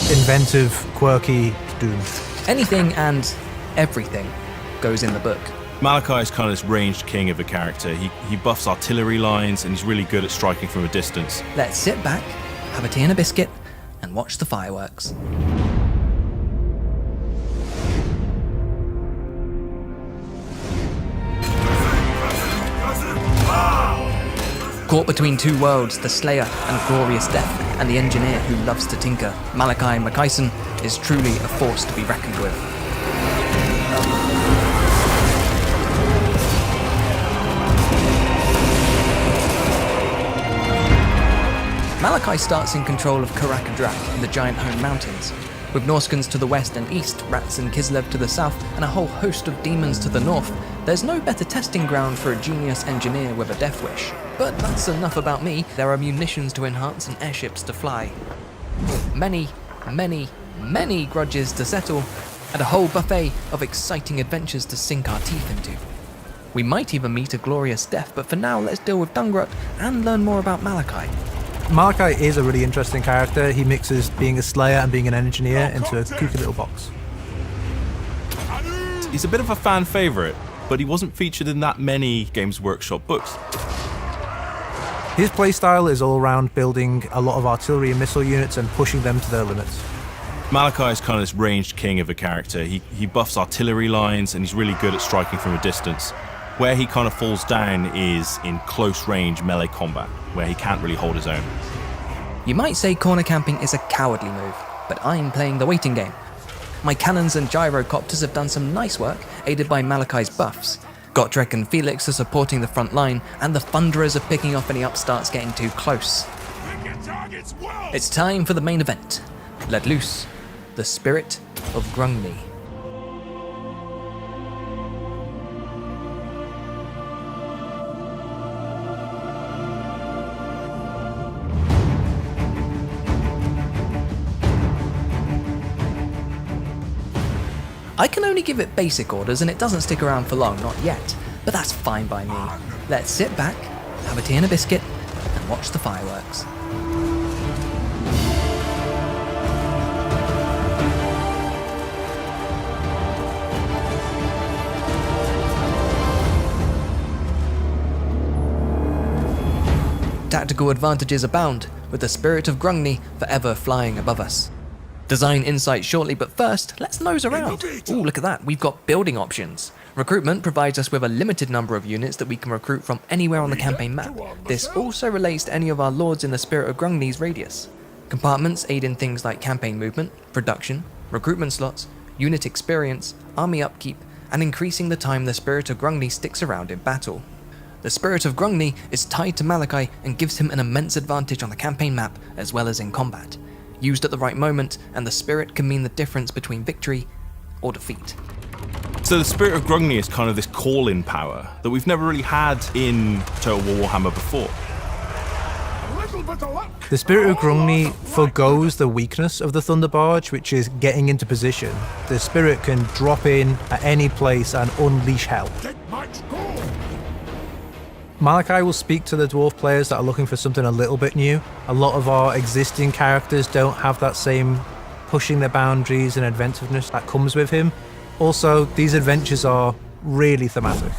inventive, quirky Doom. Anything and everything goes in the book. Malakai is kind of this ranged king of a character. He buffs artillery lines and he's really good at striking from a distance. Let's sit back, have a tea and a biscuit, and watch the fireworks. Caught between two worlds, the Slayer and Glorious Death, and the engineer who loves to tinker, Malakai Makaisson is truly a force to be reckoned with. Malakai starts in control of Karakadrak in the Giant Home Mountains. With Norskans to the west and east, Rats and Kislev to the south, and a whole host of demons to the north, there's no better testing ground for a genius engineer with a death wish. But that's enough about me. There are munitions to enhance and airships to fly. Many grudges to settle, and a whole buffet of exciting adventures to sink our teeth into. We might even meet a glorious death, but for now let's deal with Dungrut and learn more about Malakai. Malakai is a really interesting character. He mixes being a slayer and being an engineer into a kooky little box. He's a bit of a fan favourite, but he wasn't featured in that many Games Workshop books. His playstyle is all around building a lot of artillery and missile units and pushing them to their limits. Malakai is kind of this ranged king of a character. He buffs artillery lines and he's really good at striking from a distance. Where he kind of falls down is in close range melee combat, where he can't really hold his own. You might say corner camping is a cowardly move, but I'm playing the waiting game. My cannons and gyrocopters have done some nice work, aided by Malakai's buffs. Gotrek and Felix are supporting the front line, and the Thunderers are picking off any upstarts getting too close. It's time for the main event. Let loose the spirit of Grungni. I can only give it basic orders and it doesn't stick around for long, not yet, but that's fine by me. Let's sit back, have a tea and a biscuit, and watch the fireworks. Tactical advantages abound, with the spirit of Grungni forever flying above us. Design insight shortly, but first, let's nose around. Ooh, look at that, we've got building options. Recruitment provides us with a limited number of units that we can recruit from anywhere on the campaign map. This also relates to any of our lords in the Spirit of Grungni's radius. Compartments aid in things like campaign movement, production, recruitment slots, unit experience, army upkeep, and increasing the time the Spirit of Grungni sticks around in battle. The Spirit of Grungni is tied to Malakai and gives him an immense advantage on the campaign map as well as in combat. Used at the right moment, and the spirit can mean the difference between victory or defeat. So the Spirit of Grungni is kind of this call-in power that we've never really had in Total War Warhammer before. The Spirit of Grungni forgoes the weakness of the Thunder Barge, which is getting into position. The Spirit can drop in at any place and unleash hell. Malakai will speak to the dwarf players that are looking for something a little bit new. A lot of our existing characters don't have that same pushing their boundaries and inventiveness that comes with him. Also, these adventures are really thematic.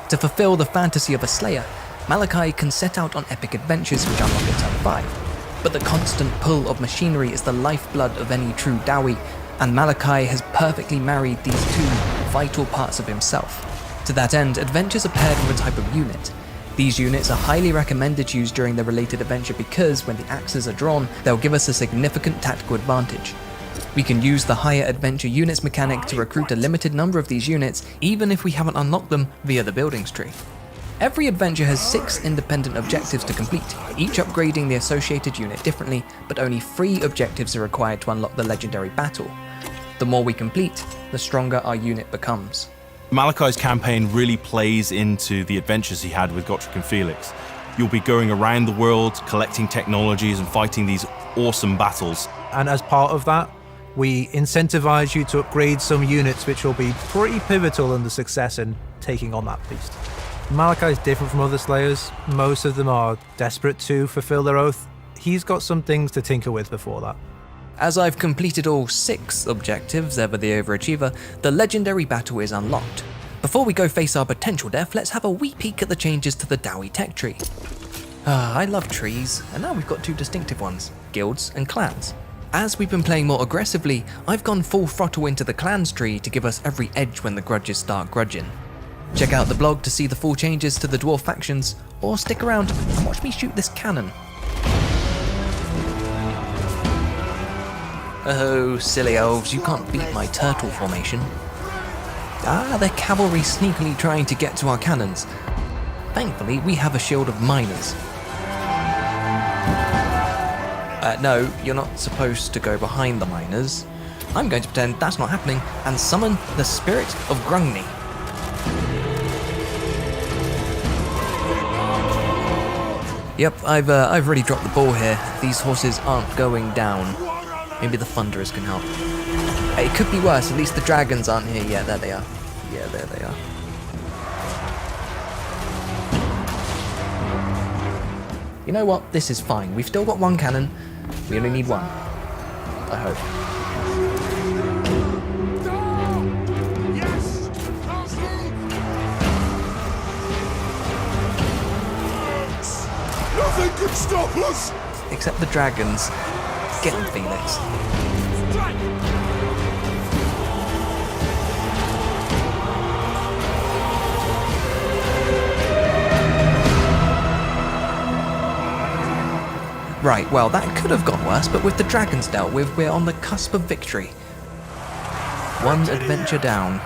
To fulfill the fantasy of a slayer, Malakai can set out on epic adventures which unlock in turn 5. But the constant pull of machinery is the lifeblood of any true Dowie, and Malakai has perfectly married these two vital parts of himself. To that end, adventures are paired with a type of unit. These units are highly recommended used during the related adventure because when the axes are drawn, they'll give us a significant tactical advantage. We can use the higher adventure units mechanic to recruit a limited number of these units, even if we haven't unlocked them via the buildings tree. Every adventure has 6 independent objectives to complete, each upgrading the associated unit differently, but only 3 objectives are required to unlock the legendary battle. The more we complete, the stronger our unit becomes. Malakai's campaign really plays into the adventures he had with Gotrek and Felix. You'll be going around the world, collecting technologies and fighting these awesome battles. And as part of that, we incentivize you to upgrade some units which will be pretty pivotal in the success in taking on that beast. Malakai is different from other slayers. Most of them are desperate to fulfill their oath. He's got some things to tinker with before that. As I've completed all 6 objectives, ever the overachiever, the legendary battle is unlocked. Before we go face our potential death, let's have a wee peek at the changes to the Dowie tech tree. I love trees, and now we've got 2 distinctive ones, guilds and clans. As we've been playing more aggressively, I've gone full throttle into the clans tree to give us every edge when the grudges start grudging. Check out the blog to see the full changes to the dwarf factions, or stick around and watch me shoot this cannon. Oh, silly elves, you can't beat my turtle formation. They're cavalry sneakily trying to get to our cannons. Thankfully, we have a shield of miners. No, you're not supposed to go behind the miners. I'm going to pretend that's not happening and summon the spirit of Grungni. Yep, I've really dropped the ball here. These horses aren't going down. Maybe the thunderers can help. It could be worse, at least the dragons aren't here yet. There they are. Yeah, there they are. You know what? This is fine. We've still got 1 cannon. We only need 1. I hope. Nothing can stop us! Except the dragons. Get them, Felix. Right, well, that could have gone worse, but with the dragons dealt with, we're on the cusp of victory. 1 adventure down.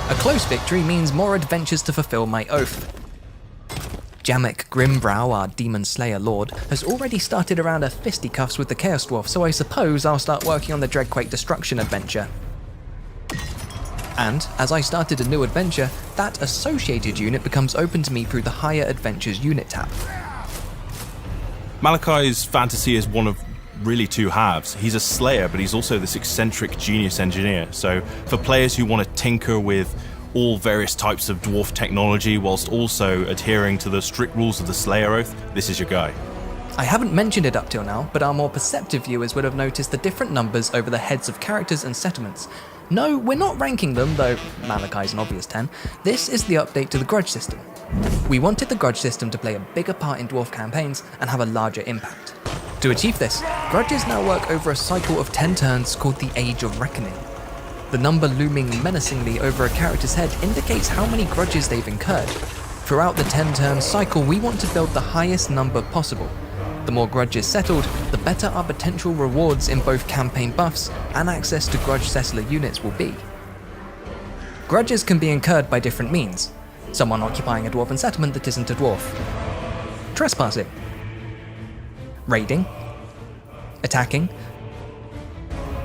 A close victory means more adventures to fulfill my oath. Jamek Grimbrow, our demon slayer lord, has already started around her fisticuffs with the Chaos Dwarf, so I suppose I'll start working on the Dreadquake Destruction adventure. And, as I started a new adventure, that associated unit becomes open to me through the Higher Adventures unit tab. Malakai's fantasy is one of really 2 halves. He's a slayer, but he's also this eccentric genius engineer. So for players who want to tinker with all various types of dwarf technology whilst also adhering to the strict rules of the Slayer Oath, this is your guy. I haven't mentioned it up till now, but our more perceptive viewers would have noticed the different numbers over the heads of characters and settlements. No, we're not ranking them, though Malakai's an obvious 10. This is the update to the grudge system. We wanted the grudge system to play a bigger part in dwarf campaigns and have a larger impact. To achieve this, grudges now work over a cycle of 10 turns called the Age of Reckoning. The number looming menacingly over a character's head indicates how many grudges they've incurred. Throughout the 10-turn cycle, we want to build the highest number possible. The more grudges settled, the better our potential rewards in both campaign buffs and access to grudge settler units will be. Grudges can be incurred by different means. Someone occupying a dwarven settlement that isn't a dwarf. Trespassing. Raiding. Attacking.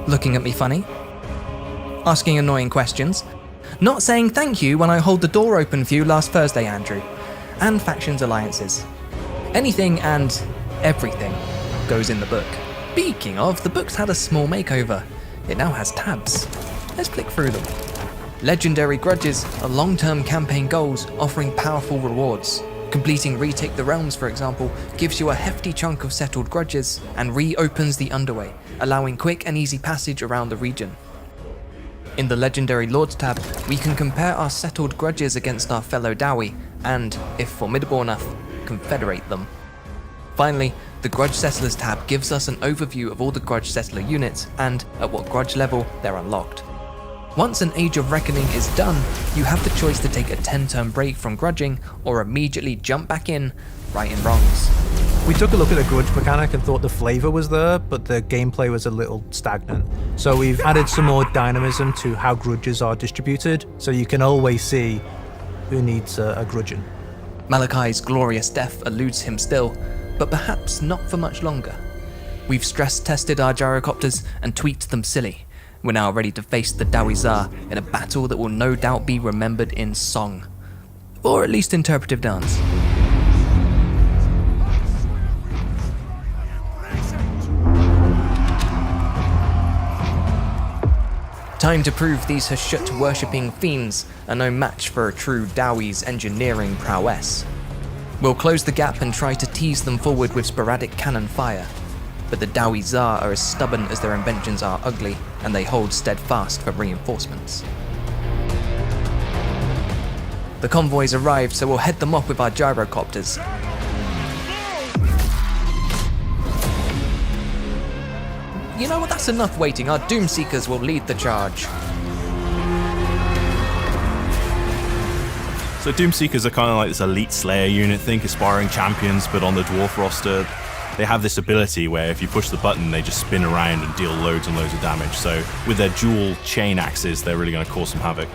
Looking at me funny. Asking annoying questions. Not saying thank you when I hold the door open for you last Thursday, Andrew. And factions alliances. Anything and everything goes in the book. Speaking of, the book's had a small makeover. It now has tabs. Let's click through them. Legendary grudges are long-term campaign goals offering powerful rewards. Completing Retake the Realms, for example, gives you a hefty chunk of settled grudges and reopens the Underway, allowing quick and easy passage around the region. In the Legendary Lords tab, we can compare our settled grudges against our fellow Dowie, and, if formidable enough, confederate them. Finally, the Grudge Settlers tab gives us an overview of all the Grudge Settler units and at what grudge level they're unlocked. Once an Age of Reckoning is done, you have the choice to take a 10-turn break from grudging or immediately jump back in, righting wrongs. We took a look at the grudge mechanic and thought the flavour was there, but the gameplay was a little stagnant. So we've added some more dynamism to how grudges are distributed, so you can always see who needs a grudging. Malakai's glorious death eludes him still, but perhaps not for much longer. We've stress-tested our gyrocopters and tweaked them silly. We're now ready to face the Dowie Tsar in a battle that will no doubt be remembered in song. Or at least interpretive dance. Time to prove these Hashut-worshipping fiends are no match for a true Dowie's engineering prowess. We'll close the gap and try to tease them forward with sporadic cannon fire, but the Dowie Tsar are as stubborn as their inventions are ugly, and they hold steadfast for reinforcements. The convoys arrived, so we'll head them off with our gyrocopters. You know what, that's enough waiting. Our Doomseekers will lead the charge. So Doomseekers are kind of like this elite Slayer unit, think aspiring champions, but on the dwarf roster. They have this ability where if you push the button, they just spin around and deal loads and loads of damage. So with their dual chain axes, they're really going to cause some havoc.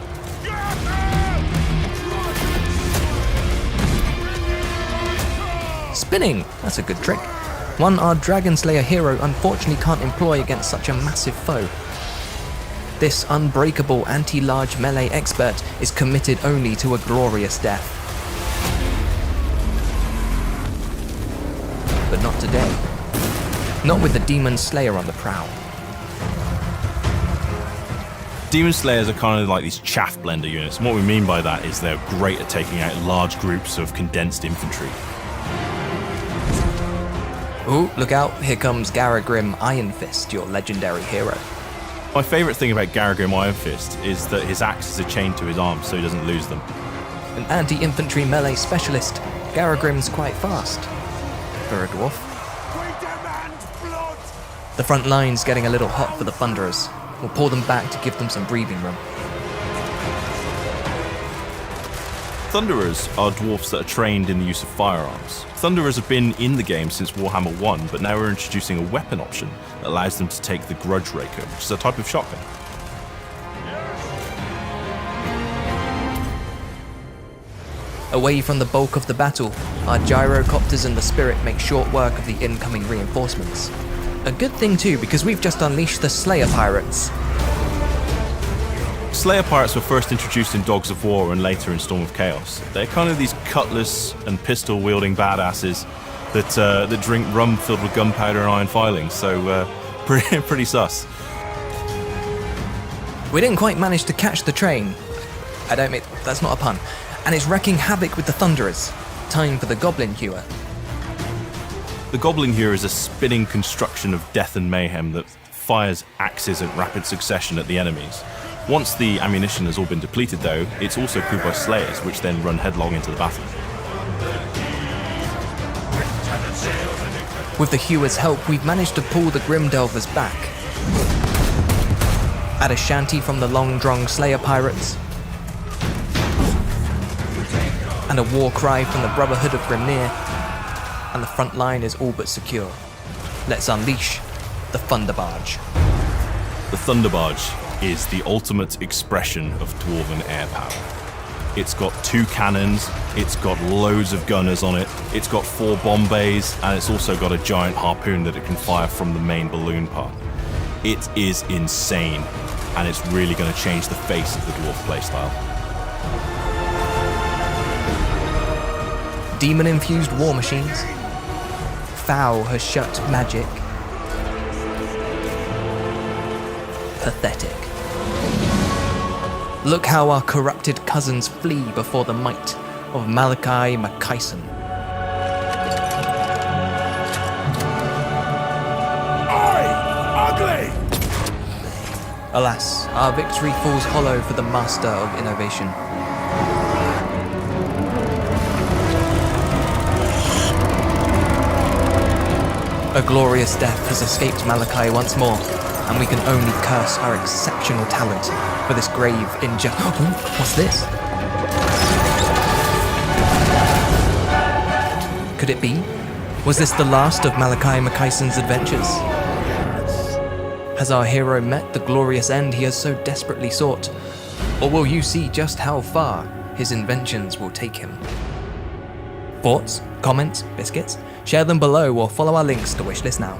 Spinning! That's a good trick. One our Dragon Slayer hero unfortunately can't employ against such a massive foe. This unbreakable anti-large melee expert is committed only to a glorious death. But not today. Not with the Demon Slayer on the prowl. Demon Slayers are kind of like these chaff blender units, and what we mean by that is they're great at taking out large groups of condensed infantry. Ooh, look out, here comes Garagrim Iron Fist, your legendary hero. My favourite thing about Garagrim Iron Fist is that his axes are chained to his arms so he doesn't lose them. An anti-infantry melee specialist, Garagrim's quite fast. For a dwarf. We demand blood! The front line's getting a little hot for the Thunderers. We'll pull them back to give them some breathing room. Thunderers are dwarfs that are trained in the use of firearms. Thunderers have been in the game since Warhammer 1, but now we're introducing a weapon option that allows them to take the Grudge Raker, which is a type of shotgun. Away from the bulk of the battle, our gyrocopters and the Spirit make short work of the incoming reinforcements. A good thing too, because we've just unleashed the Slayer Pirates. Slayer Pirates were first introduced in Dogs of War and later in Storm of Chaos. They're kind of these cutlass and pistol-wielding badasses that drink rum filled with gunpowder and iron filings, so pretty sus. We didn't quite manage to catch the train. I don't mean, that's not a pun. And it's wrecking havoc with the Thunderers. Time for the Goblin Hewer. The Goblin here is a spinning construction of death and mayhem that fires axes in rapid succession at the enemies. Once the ammunition has all been depleted though, it's also crewed by Slayers, which then run headlong into the battle. With the Hewer's help, we've managed to pull the Grim Delvers back. At a shanty from the long-drong Slayer Pirates, and a war cry from the Brotherhood of Grimnir, and the front line is all but secure. Let's unleash the Thunderbarge. The Thunderbarge is the ultimate expression of Dwarven air power. It's got 2 cannons, it's got loads of gunners on it, it's got 4 bomb bays, and it's also got a giant harpoon that it can fire from the main balloon part. It is insane, and it's really going to change the face of the Dwarf playstyle. Demon-infused war machines. Foul has shut magic. Pathetic. Look how our corrupted cousins flee before the might of Malakai Makaisson. Oi! Ugly! Alas, our victory falls hollow for the master of innovation. A glorious death has escaped Malakai once more, and we can only curse our exceptional talent for this grave injustice. Oh, what's this? Could it be? Was this the last of Malakai Makaisson's adventures? Has our hero met the glorious end he has so desperately sought? Or will you see just how far his inventions will take him? Thoughts? Comments? Biscuits? Share them below or follow our links to wishlist now.